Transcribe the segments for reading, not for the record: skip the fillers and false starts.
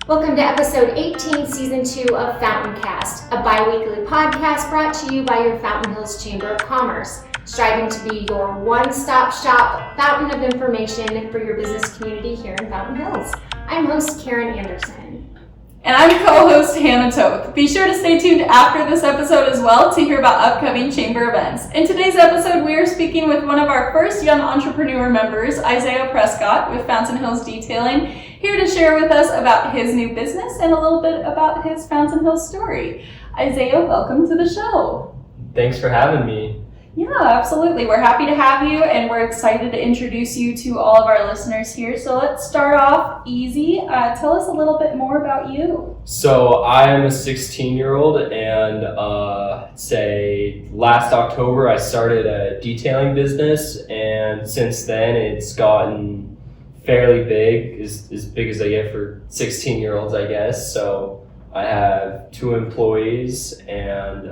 Welcome to episode 18, season 2 of FountainCast, a bi-weekly podcast brought to you by your Fountain Hills Chamber of Commerce, striving to be your one-stop shop fountain of information for your business community here in Fountain Hills. I'm host Karen Anderson. And I'm co-host Hannah Toth. Be sure to stay tuned after this episode as well to hear about upcoming chamber events. In today's episode, we are speaking with one of our first young entrepreneur members, Isaiah Prescott with Fountain Hills Detailing, here to share with us about his new business and a little bit about his Fountain Hills story. Isaiah, welcome to the show. Thanks for having me. Yeah, absolutely. We're happy to have you, and we're excited to introduce you to all of our listeners here. So let's start off easy. Tell us a little bit more about you. So I am a 16-year-old, and say last October I started a detailing business, and since then it's gotten fairly big, as big as I get for 16-year-olds, I guess. So I have 2 employees, and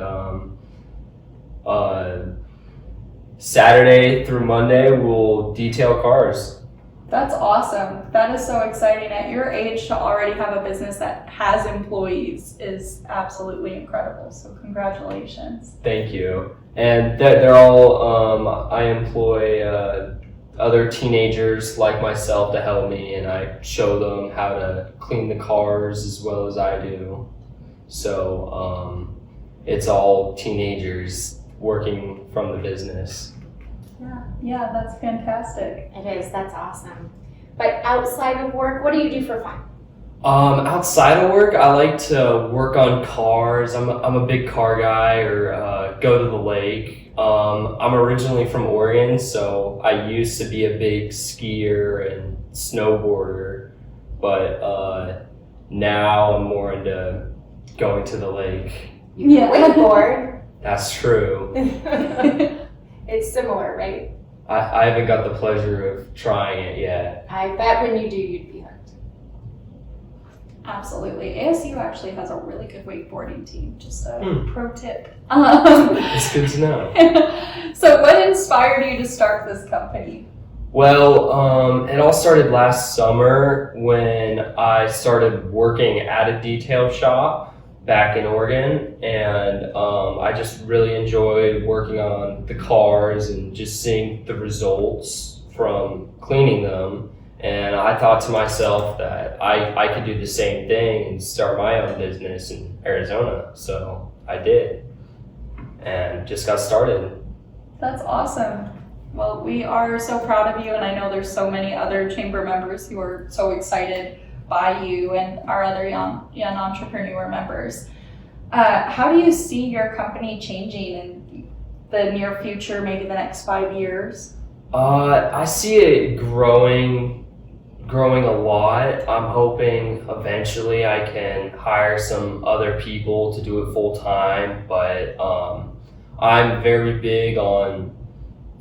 Saturday through Monday, we'll detail cars. That's awesome. That is so exciting. At your age, to already have a business that has employees is absolutely incredible. So congratulations. Thank you. And they're all, I employ other teenagers like myself to help me, and I show them how to clean the cars as well as I do. So it's all teenagers working from the business. Yeah, that's fantastic. It is, that's awesome. But outside of work, what do you do for fun? Outside of work, I like to work on cars. I'm a big car guy, or go to the lake. I'm originally from Oregon, so I used to be a big skier and snowboarder, but now I'm more into going to the lake. Yeah. Wakeboard. That's true. It's similar, right? I haven't got the pleasure of trying it yet. I bet when you do, you'd be hooked. Absolutely. ASU actually has a really good wakeboarding team. Just a pro tip. It's good to know. So what inspired you to start this company? Well, it all started last summer when I started working at a detail shop back in Oregon, and I just really enjoyed working on the cars and just seeing the results from cleaning them. And I thought to myself that I could do the same thing and start my own business in Arizona. So I did, and just got started. That's awesome. Well, we are so proud of you, and I know there's so many other chamber members who are so excited by you and our other young entrepreneur members. How do you see your company changing in the near future, maybe the next 5 years? I see it growing a lot. I'm hoping eventually I can hire some other people to do it full time, but I'm very big on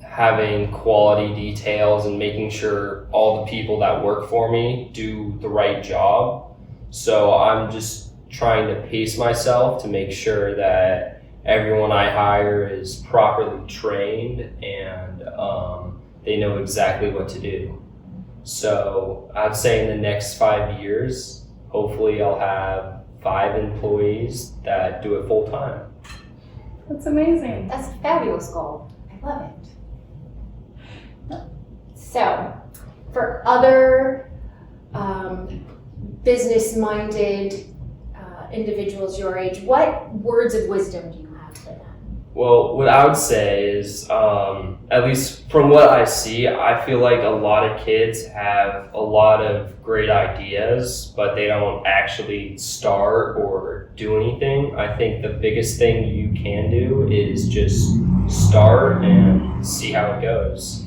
having quality details and making sure all the people that work for me do the right job. So I'm just trying to pace myself to make sure that everyone I hire is properly trained and they know exactly what to do. So I'd say in the next 5 years, hopefully I'll have 5 employees that do it full time. That's amazing. That's a fabulous goal. I love it. So, for other business-minded individuals your age, what words of wisdom do you have for them? Well, what I would say is, at least from what I see, I feel like a lot of kids have a lot of great ideas, but they don't actually start or do anything. I think the biggest thing you can do is just start and see how it goes.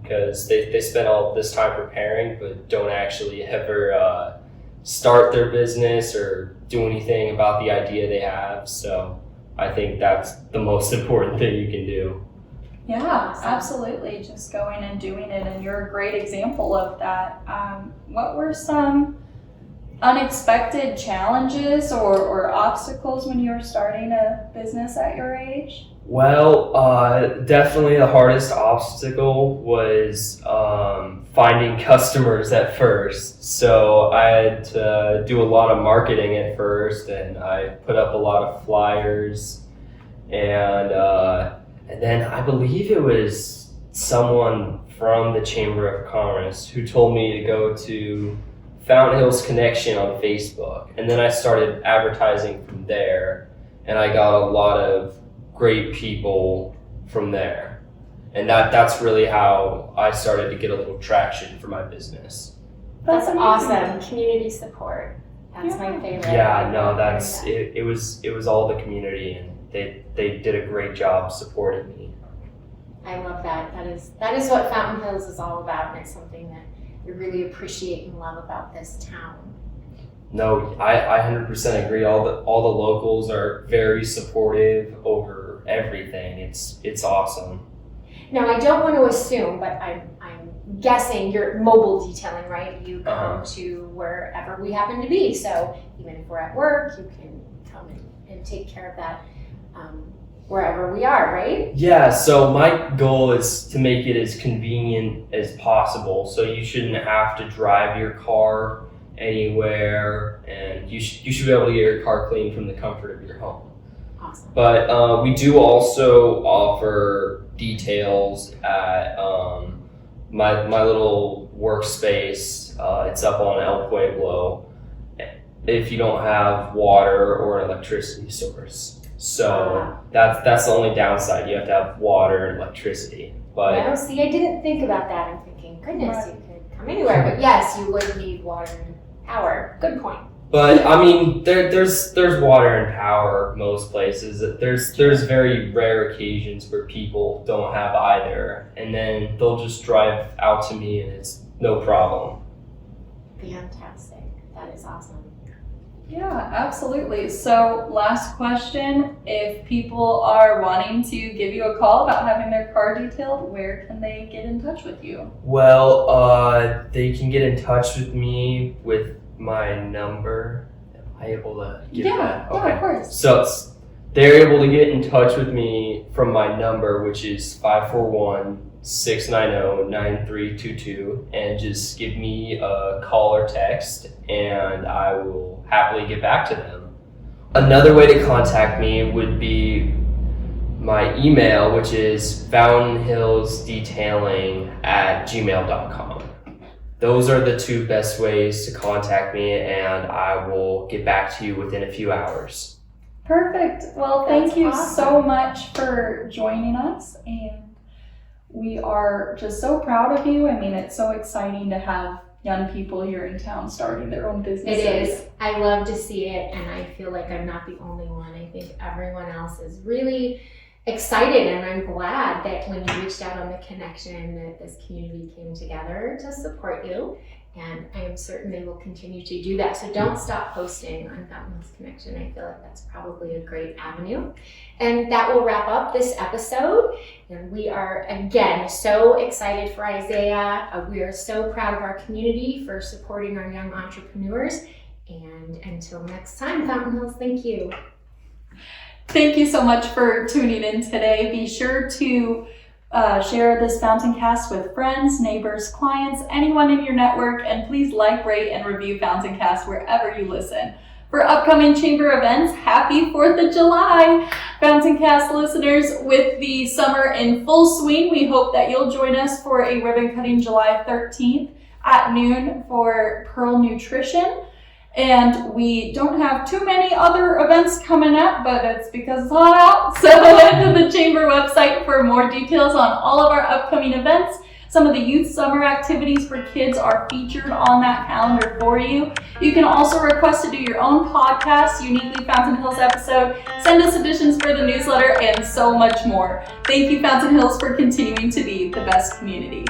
Because they spend all this time preparing, but don't actually ever start their business or do anything about the idea they have. So I think that's the most important thing you can do. Yeah, absolutely. Just going and doing it, and you're a great example of that. What were some unexpected challenges or obstacles when you were starting a business at your age? Well, definitely the hardest obstacle was finding customers at first. So I had to do a lot of marketing at first, and I put up a lot of flyers, and then I believe it was someone from the Chamber of Commerce who told me to go to Fountain Hills Connection on Facebook, and then I started advertising from there, and I got a lot of great people from there, and that's really how I started to get a little traction for my business. That's amazing. awesome. Community support. That's my favorite. Yeah, no, that's it. It was all the community, and they did a great job supporting me. I love that. That is what Fountain Hills is all about, and it's something that we really appreciate and love about this town. No, I 100% agree. All the locals are very supportive over everything. It's awesome. Now, I don't want to assume, but I'm guessing you're mobile detailing, right? You come to wherever we happen to be. So even if we're at work, you can come and take care of that wherever we are, right? Yeah, so my goal is to make it as convenient as possible. So you shouldn't have to drive your car anywhere, and you should be able to get your car cleaned from the comfort of your home. Awesome. But we do also offer details at my little workspace. It's up on El Pueblo. If you don't have water or an electricity source, so that's the only downside. You have to have water and electricity. But Well, see, I didn't think about that. I'm thinking, goodness, you could come anywhere. But yes, you would need water and power. Good point. But I mean, there's water and power most places. There's very rare occasions where people don't have either, and then they'll just drive out to me, and it's no problem. Fantastic. That is awesome. Yeah, absolutely. So last question, if people are wanting to give you a call about having their car detailed, where can they get in touch with you? Well, they can get in touch with me with my number. Am I able to give that? Yeah, of course. So they're able to get in touch with me from my number, which is 541-690-9322, and just give me a call or text, and I will happily get back to them. Another way to contact me would be my email, which is fountainhillsdetailing@gmail.com. Those are the two best ways to contact me, and I will get back to you within a few hours. Perfect. Well, thank That's you awesome. so much for joining us, and we are just so proud of you. I mean, it's so exciting to have young people here in town starting their own businesses. It is. I love to see it, and I feel like I'm not the only one. I think everyone else is really excited, and I'm glad that when you reached out on the connection that this community came together to support you, and I am certain they will continue to do that. So don't stop posting on Fountain Hills Connection. I feel like that's probably a great avenue. And that will wrap up this episode. And we are, again, so excited for Isaiah. We are so proud of our community for supporting our young entrepreneurs. And until next time, Fountain Hills, thank you. Thank you so much for tuning in today. Be sure to share this FountainCast with friends, neighbors, clients, anyone in your network, and please like, rate, and review FountainCast wherever you listen. For upcoming chamber events, happy 4th of July, FountainCast listeners. With the summer in full swing, we hope that you'll join us for a ribbon cutting July 13th at noon for Pearl Nutrition. And we don't have too many other events coming up, but it's because it's hot out. So head to the chamber website for more details on all of our upcoming events. Some of the youth summer activities for kids are featured on that calendar for you. You can also request to do your own podcast, uniquely Fountain Hills episode, send us editions for the newsletter, and so much more. Thank you, Fountain Hills, for continuing to be the best community.